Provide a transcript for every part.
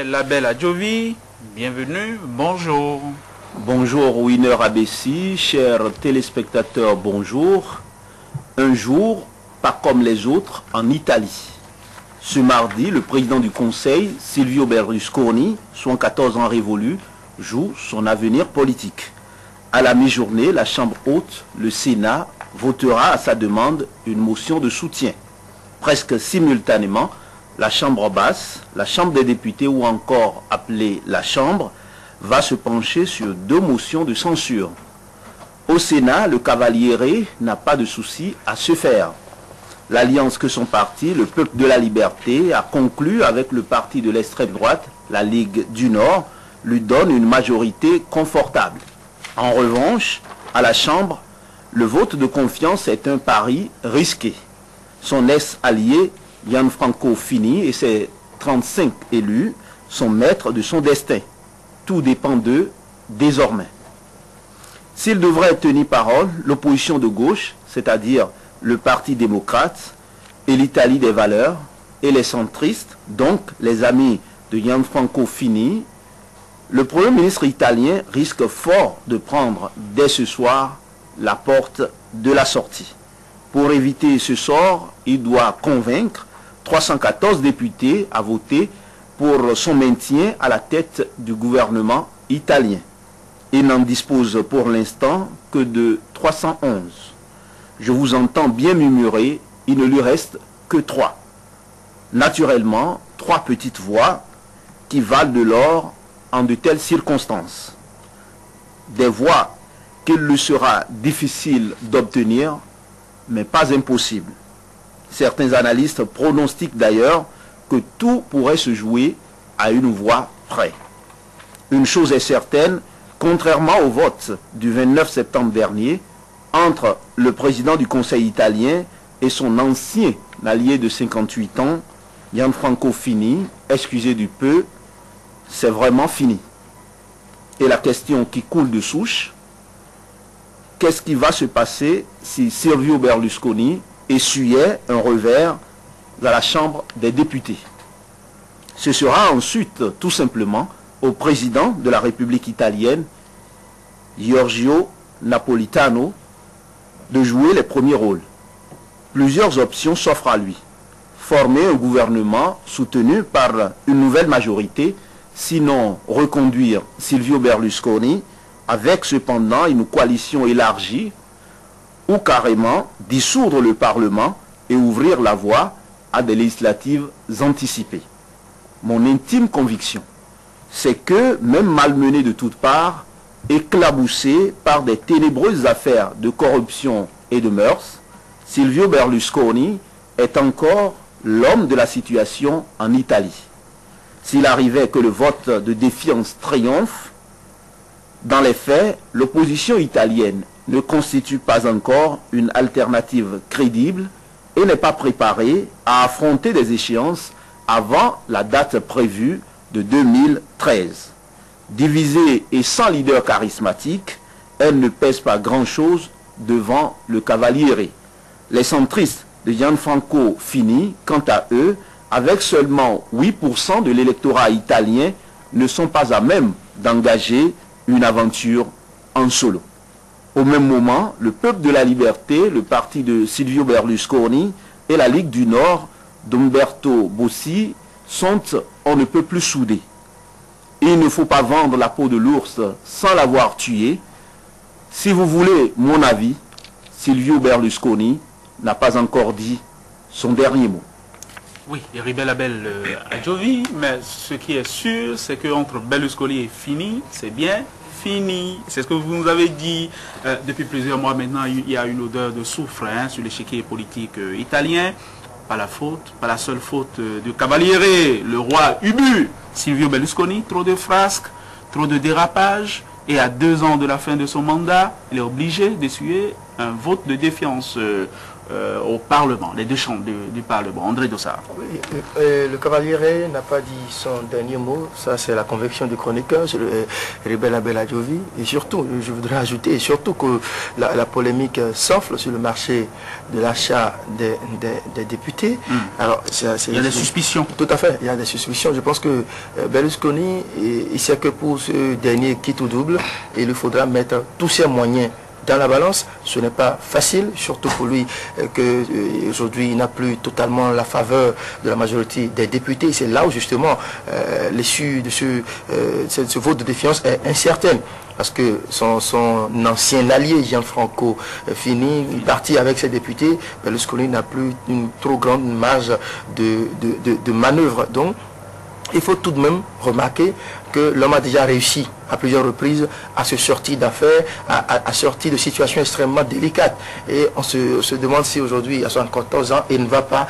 Label Adjovi, bienvenue, bonjour. Bonjour Winner Abessi, chers téléspectateurs, bonjour. Un jour, pas comme les autres, en Italie. Ce mardi, le président du Conseil, Silvio Berlusconi, 74 ans révolus, joue son avenir politique. À la mi-journée, la Chambre haute, le Sénat, votera à sa demande une motion de soutien. Presque simultanément, la Chambre basse, la Chambre des députés ou encore appelée la Chambre, va se pencher sur deux motions de censure. Au Sénat, le Cavaliere n'a pas de souci à se faire. L'alliance que son parti, le Peuple de la Liberté, a conclue avec le parti de l'extrême droite, la Ligue du Nord, lui donne une majorité confortable. En revanche, à la Chambre, le vote de confiance est un pari risqué. Son ex-allié, Gianfranco Fini, et ses 35 élus sont maîtres de son destin. Tout dépend d'eux désormais. S'il devrait tenir parole, l'opposition de gauche, c'est-à-dire le Parti démocrate et l'Italie des valeurs, et les centristes, donc les amis de Gianfranco Fini, le Premier ministre italien risque fort de prendre dès ce soir la porte de la sortie. Pour éviter ce sort, il doit convaincre 314 députés à voter pour son maintien à la tête du gouvernement italien. Il n'en dispose pour l'instant que de 311. Je vous entends bien murmurer, il ne lui reste que 3. Naturellement, 3 petites voix qui valent de l'or en de telles circonstances. Des voix qu'il lui sera difficile d'obtenir, mais pas impossible. Certains analystes pronostiquent d'ailleurs que tout pourrait se jouer à une voix près. Une chose est certaine, contrairement au vote du 29 septembre dernier, entre le président du Conseil italien et son ancien allié de 58 ans, Gianfranco Fini, excusez du peu, c'est vraiment fini. Et la question qui coule de souche, qu'est-ce qui va se passer si Silvio Berlusconi essuyait un revers à la Chambre des députés? Ce sera ensuite tout simplement au président de la République italienne, Giorgio Napolitano, de jouer les premiers rôles. Plusieurs options s'offrent à lui. Former un gouvernement soutenu par une nouvelle majorité, sinon reconduire Silvio Berlusconi, avec cependant une coalition élargie, ou carrément dissoudre le Parlement et ouvrir la voie à des législatives anticipées. Mon intime conviction, c'est que, même malmené de toutes parts, éclaboussé par des ténébreuses affaires de corruption et de mœurs, Silvio Berlusconi est encore l'homme de la situation en Italie. S'il arrivait que le vote de défiance triomphe, dans les faits, l'opposition italienne ne constitue pas encore une alternative crédible et n'est pas préparée à affronter des échéances avant la date prévue de 2013. Divisée et sans leader charismatique, elle ne pèse pas grand-chose devant le Cavaliere. Les centristes de Gianfranco Fini, quant à eux, avec seulement 8% de l'électorat italien, ne sont pas à même d'engager une aventure en solo. Au même moment, le Peuple de la Liberté, le parti de Silvio Berlusconi et la Ligue du Nord d'Umberto Bossi sont on ne peut plus soudés. Il ne faut pas vendre la peau de l'ours sans l'avoir tué. Si vous voulez mon avis, Silvio Berlusconi n'a pas encore dit son dernier mot. Oui, Eribe Label Adjovi, mais ce qui est sûr, c'est qu'entre Berlusconi et Fini, c'est bien fini. C'est ce que vous nous avez dit depuis plusieurs mois maintenant. Il y a une odeur de soufre sur l'échiquier politique italien. Pas la faute, pas la seule faute du Cavaliere, le roi Ubu, Silvio Berlusconi. Trop de frasques, trop de dérapages. Et à 2 ans de la fin de son mandat, il est obligé d'essuyer un vote de défiance au Parlement, les deux chambres du Parlement. André Dossard. Oui, le Cavaliere n'a pas dit son dernier mot, ça c'est la conviction du chroniqueur, Rebel Abel Adjovi. Et surtout, je voudrais ajouter, surtout que la polémique s'enfle sur le marché de l'achat des députés. Alors, il y a des suspicions. Tout à fait, il y a des suspicions. Je pense que Berlusconi, il sait que pour ce dernier quitte ou double, il lui faudra mettre tous ses moyens dans la balance. Ce n'est pas facile, surtout pour lui qu'aujourd'hui il n'a plus totalement la faveur de la majorité des députés. C'est là où justement l'issue de ce vote de défiance est incertaine. Parce que son ancien allié, Gianfranco Fini, parti avec ses députés, Berlusconi n'a plus une trop grande marge de manœuvre. Donc, il faut tout de même remarquer que l'homme a déjà réussi à plusieurs reprises à se sortir d'affaires, à sortir de situations extrêmement délicates. Et on se demande si aujourd'hui, à 74 ans, il ne va pas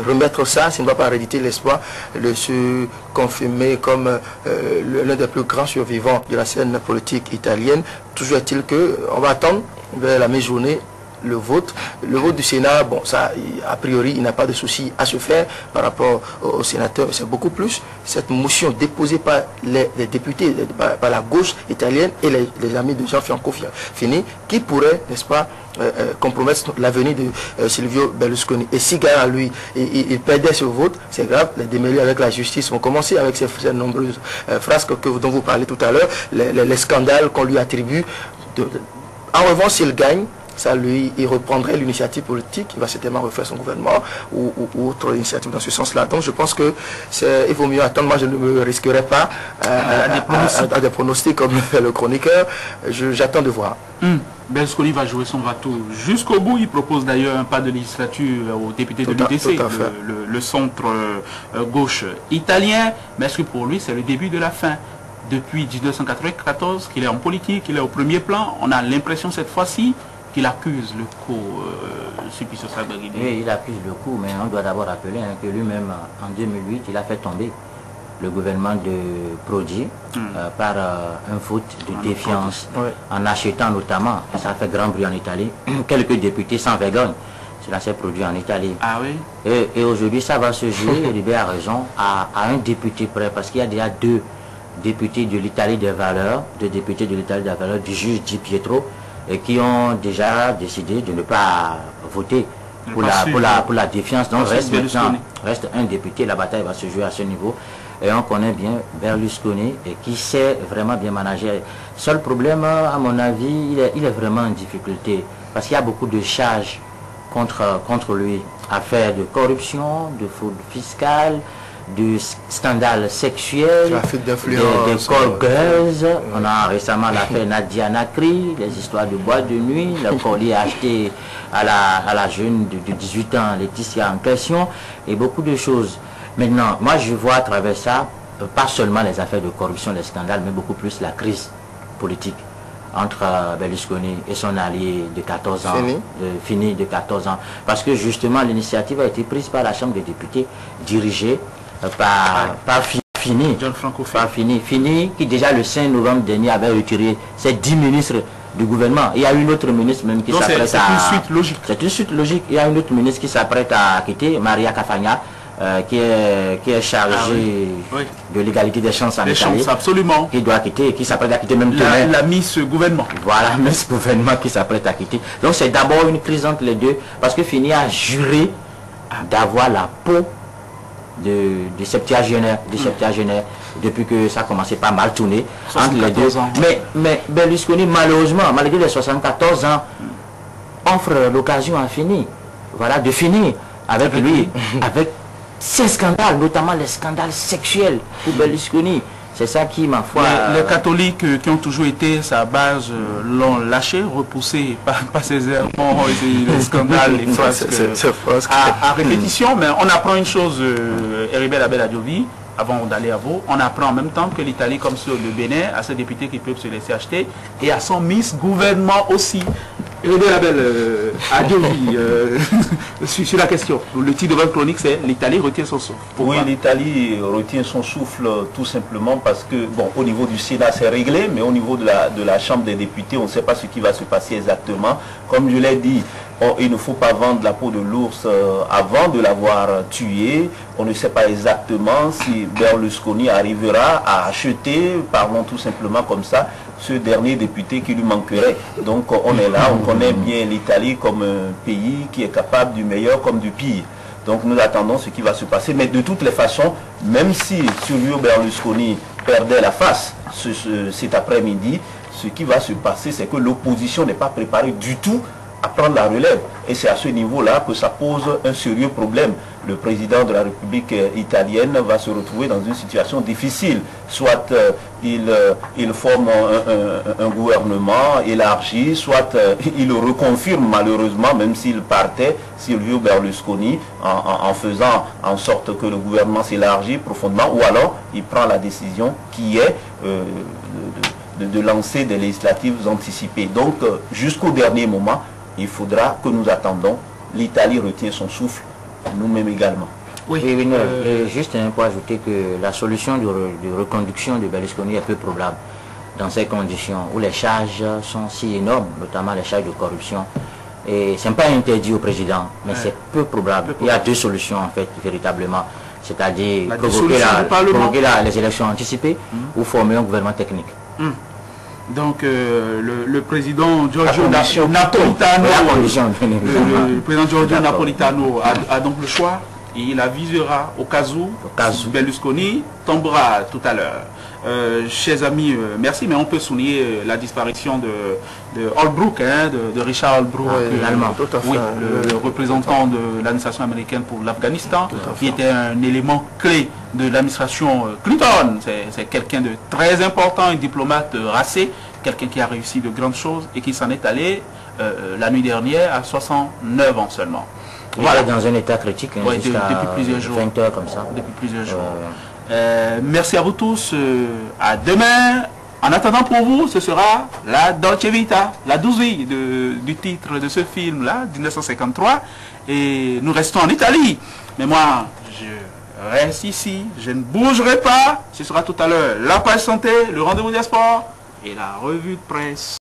remettre ça, s'il ne va pas rééditer l'espoir de se confirmer comme l'un des plus grands survivants de la scène politique italienne. Toujours est-il qu'on va attendre vers la mi-journée le vote du Sénat. Bon, ça, a priori, il n'a pas de souci à se faire par rapport aux sénateurs. C'est beaucoup plus cette motion déposée par les députés, par la gauche italienne et les amis de Gianfranco Fini, qui pourrait, n'est-ce pas, compromettre l'avenir de Silvio Berlusconi. Et si gars lui, il perdait ce vote, c'est grave, les démêlés avec la justice vont commencer avec ces nombreuses frasques dont vous parlez tout à l'heure, les scandales qu'on lui attribue. En revanche, s'il gagne, ça lui, il reprendrait l'initiative politique, il va certainement refaire son gouvernement ou autre initiative dans ce sens-là. Donc je pense que il vaut mieux attendre. Moi je ne me risquerai pas à des pronostics comme le fait le chroniqueur. J'attends de voir. Berlusconi va jouer son râteau jusqu'au bout. Il propose d'ailleurs un pas de législature aux députés de l'UDC, le centre gauche italien. Mais est-ce que pour lui c'est le début de la fin? Depuis 1994 qu'il est en politique, qu'il est au premier plan, on a l'impression cette fois-ci qu'il accuse le coup, Oui, il accuse le coup, mais on doit d'abord rappeler que lui-même, en 2008, il a fait tomber le gouvernement de Prodi par un vote de défiance, en achetant notamment, ça a fait grand bruit en Italie, quelques députés sans vergogne. Cela s'est produit en Italie. Ah oui. Et aujourd'hui, ça va se jouer, Ribé a raison, à un député près, parce qu'il y a déjà deux députés de l'Italie des valeurs, du juge Di Pietro, et qui ont déjà décidé de ne pas voter pour la défiance. Donc reste un député, la bataille va se jouer à ce niveau. Et on connaît bien Berlusconi et qui sait vraiment bien manager. Seul problème, à mon avis, il est vraiment en difficulté. Parce qu'il y a beaucoup de charges contre lui. Affaires de corruption, de fraude fiscale, du scandale sexuel, des call girls. On a récemment l'affaire Nadia Nakri, les histoires de boîte de nuit, le collier acheté à la jeune de 18 ans, Laetitia en question, et beaucoup de choses. Maintenant, moi je vois à travers ça, pas seulement les affaires de corruption, les scandales, mais beaucoup plus la crise politique entre Berlusconi et son allié de 14 ans, Fini de 14 ans. Parce que justement l'initiative a été prise par la Chambre des députés, dirigée par Fini. Fini, qui déjà le 5 novembre dernier avait retiré ses 10 ministres du gouvernement. Il y a une autre ministre même qui s'apprête à... C'est une suite logique. C'est une suite logique. Il y a une autre ministre qui s'apprête à quitter, Maria Cafagna, qui est chargée de l'égalité des chances en Italie. Absolument. Qui doit quitter, qui s'apprête à quitter même la Miss Gouvernement. Voilà, Miss Gouvernement qui s'apprête à quitter. Donc c'est d'abord une crise entre les deux, parce que Fini a juré d'avoir la peau de septuagénaire, depuis que ça a commencé pas mal tourner entre les deux. Mais Berlusconi, malheureusement, malgré les 74 ans, offre l'occasion à Fini, voilà, de finir avec lui, avec ces scandales, notamment les scandales sexuels pour Berlusconi. C'est ça qui, ma foi... Les catholiques qui ont toujours été sa base l'ont lâché, repoussé par ces errements, les scandales, les frasques à répétition. Mais on apprend une chose, Heribert Abel Adjovi, avant d'aller à vous, on apprend en même temps que l'Italie, comme sur le Bénin, a ses députés qui peuvent se laisser acheter et à son Miss Gouvernement aussi. Heribert Abel Adjovi, sur la question, le titre de votre chronique, c'est l'Italie retient son souffle. Oui, l'Italie retient son souffle tout simplement parce que, bon, au niveau du Sénat, c'est réglé, mais au niveau de la Chambre des députés, on ne sait pas ce qui va se passer exactement. Comme je l'ai dit, il ne faut pas vendre la peau de l'ours avant de l'avoir tué. On ne sait pas exactement si Berlusconi arrivera à acheter, parlons tout simplement comme ça, ce dernier député qui lui manquerait. Donc on est là, on connaît bien l'Italie comme un pays qui est capable du meilleur comme du pire. Donc nous attendons ce qui va se passer. Mais de toutes les façons, même si Silvio Berlusconi perdait la face cet après-midi, ce qui va se passer, c'est que l'opposition n'est pas préparée du tout à prendre la relève. Et c'est à ce niveau-là que ça pose un sérieux problème. Le président de la République italienne va se retrouver dans une situation difficile. Soit il forme un gouvernement élargi, soit il reconfirme malheureusement, même s'il partait, Silvio Berlusconi, en faisant en sorte que le gouvernement s'élargit profondément, ou alors il prend la décision qui est de lancer des législatives anticipées. Donc jusqu'au dernier moment, il faudra que nous attendons. L'Italie retient son souffle, nous-mêmes également. Oui, juste pour ajouter que la solution de reconduction de Berlusconi est peu probable dans ces conditions où les charges sont si énormes, notamment les charges de corruption. Et ce n'est pas interdit au président, mais c'est peu probable. Il y a deux solutions en fait, véritablement. C'est-à-dire provoquer les élections anticipées ou former un gouvernement technique. Donc le président Giorgio Napolitano, le président Giorgio Napolitano a donc le choix et il avisera au cas où Berlusconi tombera tout à l'heure. Chers amis, merci, mais on peut souligner la disparition de Holbrooke, de Richard Holbrooke, le représentant de l'administration américaine pour l'Afghanistan, qui était un élément clé de l'administration Clinton. C'est quelqu'un de très important, un diplomate racé, quelqu'un qui a réussi de grandes choses et qui s'en est allé la nuit dernière à 69 ans seulement. Voilà, dans un état critique, depuis plusieurs jours. 20 heures comme ça. Depuis plusieurs jours. Merci à vous tous. À demain. En attendant, pour vous, ce sera la Dolce Vita, la 12 vie du titre de ce film-là, 1953. Et nous restons en Italie. Mais moi, je reste ici. Je ne bougerai pas. Ce sera tout à l'heure la page santé, le rendez-vous des sports et la revue de presse.